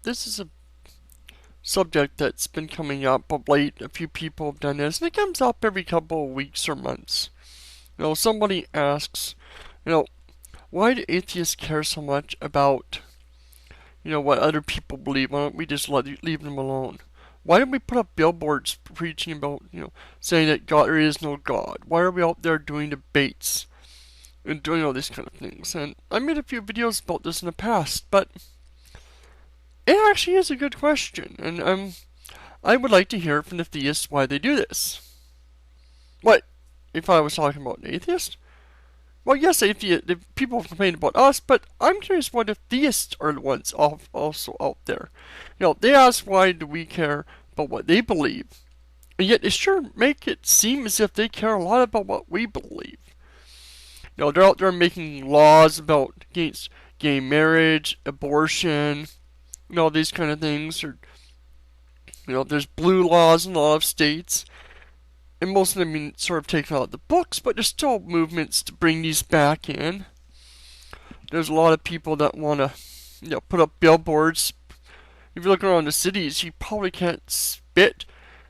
this is a subject that's been coming up of late. A few people have done this, and it comes up every couple of weeks or months. Somebody asks, you know, why do atheists care so much about, what other people believe? Why don't we just leave them alone? Why don't we put up billboards preaching about, saying that God, there is no God? Why are we out there doing debates and doing all these kind of things? And I made a few videos about this in the past, but it actually is a good question, and I would like to hear from the theists why they do this. What if I was talking about an atheist? Well, yes, the people have complained about us, but I'm curious why the theists are the ones also out there. They ask why do we care about what they believe, and yet they sure make it seem as if they care a lot about what we believe. They're out there making laws against gay marriage, abortion, these kind of things. Or, there's blue laws in a lot of states, and most of them have been sort of taken out of the books, but there's still movements to bring these back in. There's a lot of people that want to, put up billboards. If you look around the cities, you probably can't spit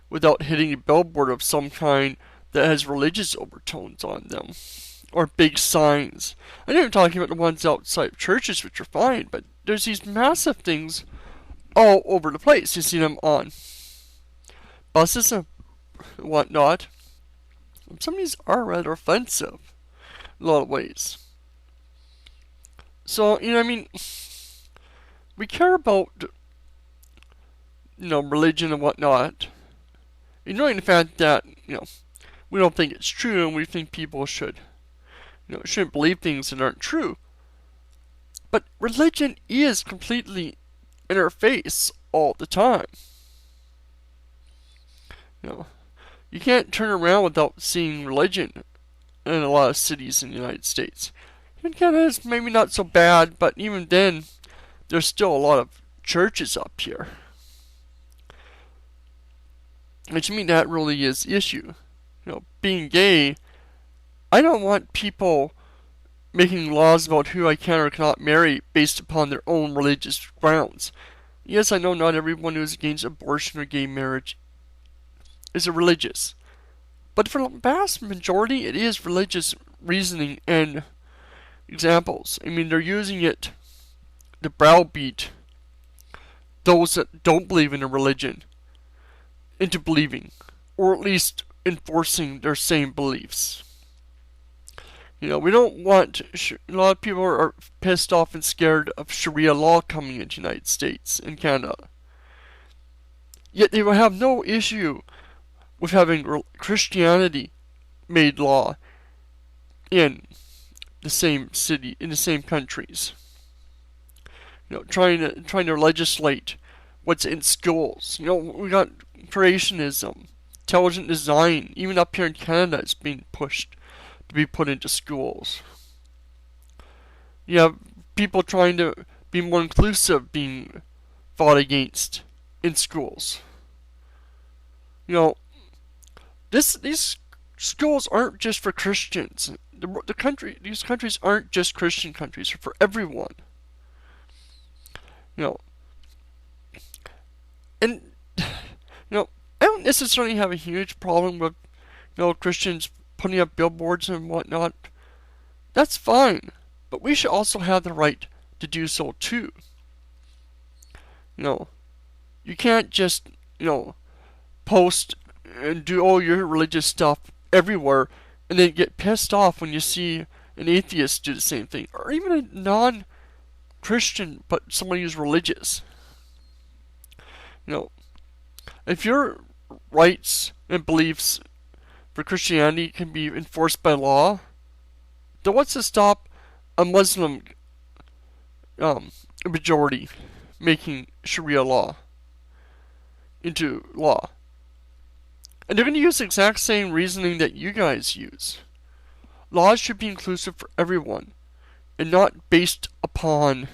without hitting a billboard of some kind that has religious overtones on them, or big signs. I'm not even talking about the ones outside churches, which are fine, but there's these massive things all over the place. You see them on buses and whatnot. Some of these are rather offensive in a lot of ways. So, we care about, religion and whatnot, ignoring the fact that, we don't think it's true and we think people shouldn't believe things that aren't true. But religion is completely in our face all the time. You can't turn around without seeing religion in a lot of cities in the United States. In Canada, it's maybe not so bad, but even then, there's still a lot of churches up here. Which means that really is the issue. Being gay, I don't want people making laws about who I can or cannot marry based upon their own religious grounds. Yes, I know not everyone who is against abortion or gay marriage is a religious. But for the vast majority, it is religious reasoning and examples. They're using it to browbeat those that don't believe in a religion into believing, or at least enforcing their same beliefs. We don't want. A lot of people are pissed off and scared of Sharia law coming into the United States and Canada. Yet they will have no issue with having Christianity made law in the same city, in the same countries. Trying to legislate what's in schools. We got creationism, intelligent design, even up here in Canada, it's being pushed to be put into schools. You have people trying to be more inclusive being fought against in schools. These schools aren't just for Christians. These countries aren't just Christian countries. They're for everyone. And I don't necessarily have a huge problem with Christians putting up billboards and whatnot. That's fine, but we should also have the right to do so too. You can't just post and do all your religious stuff everywhere and then get pissed off when you see an atheist do the same thing, or even a non-Christian but somebody who's religious. If your rights and beliefs for Christianity can be enforced by law, then what's to stop a Muslim majority making Sharia law into law? And they're going to use the exact same reasoning that you guys use. Laws should be inclusive for everyone, and not based upon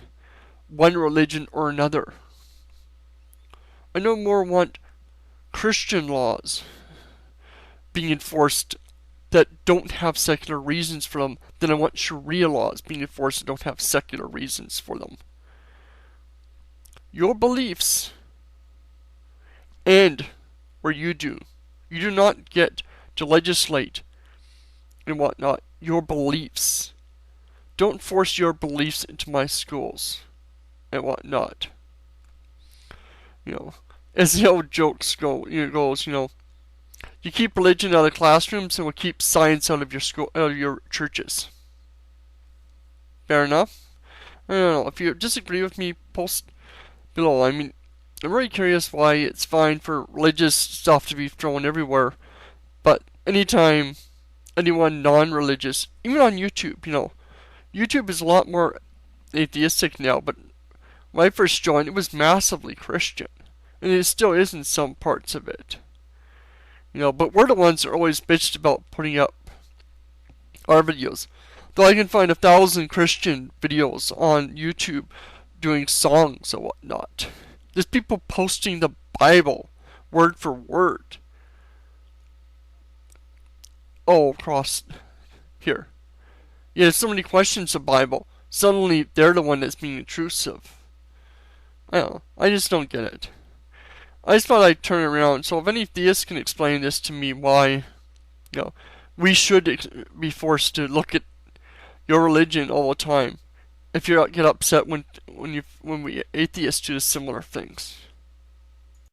one religion or another. I no more want Christian laws being enforced that don't have secular reasons for them than I want Sharia laws being enforced that don't have secular reasons for them. Your beliefs end where you do. You do not get to legislate and whatnot. Your beliefs. Don't force your beliefs into my schools and whatnot. As the old jokes goes, you keep religion out of classrooms and we'll keep science out of your churches. Fair enough? I don't know. If you disagree with me, post below. I'm very curious why it's fine for religious stuff to be thrown everywhere, but anytime anyone non-religious, even on YouTube, YouTube is a lot more atheistic now, but when I first joined, it was massively Christian. And it still is in some parts of it. But we're the ones that are always bitched about putting up our videos. Though I can find 1,000 Christian videos on YouTube doing songs and whatnot. There's people posting the Bible word for word. Oh, across here. Yeah, there's so many questions of the Bible. Suddenly they're the one that's being intrusive. I don't know. I just don't get it. I just thought I'd turn it around. So if any theists can explain this to me, why, we should be forced to look at your religion all the time. If you get upset when we atheists do similar things.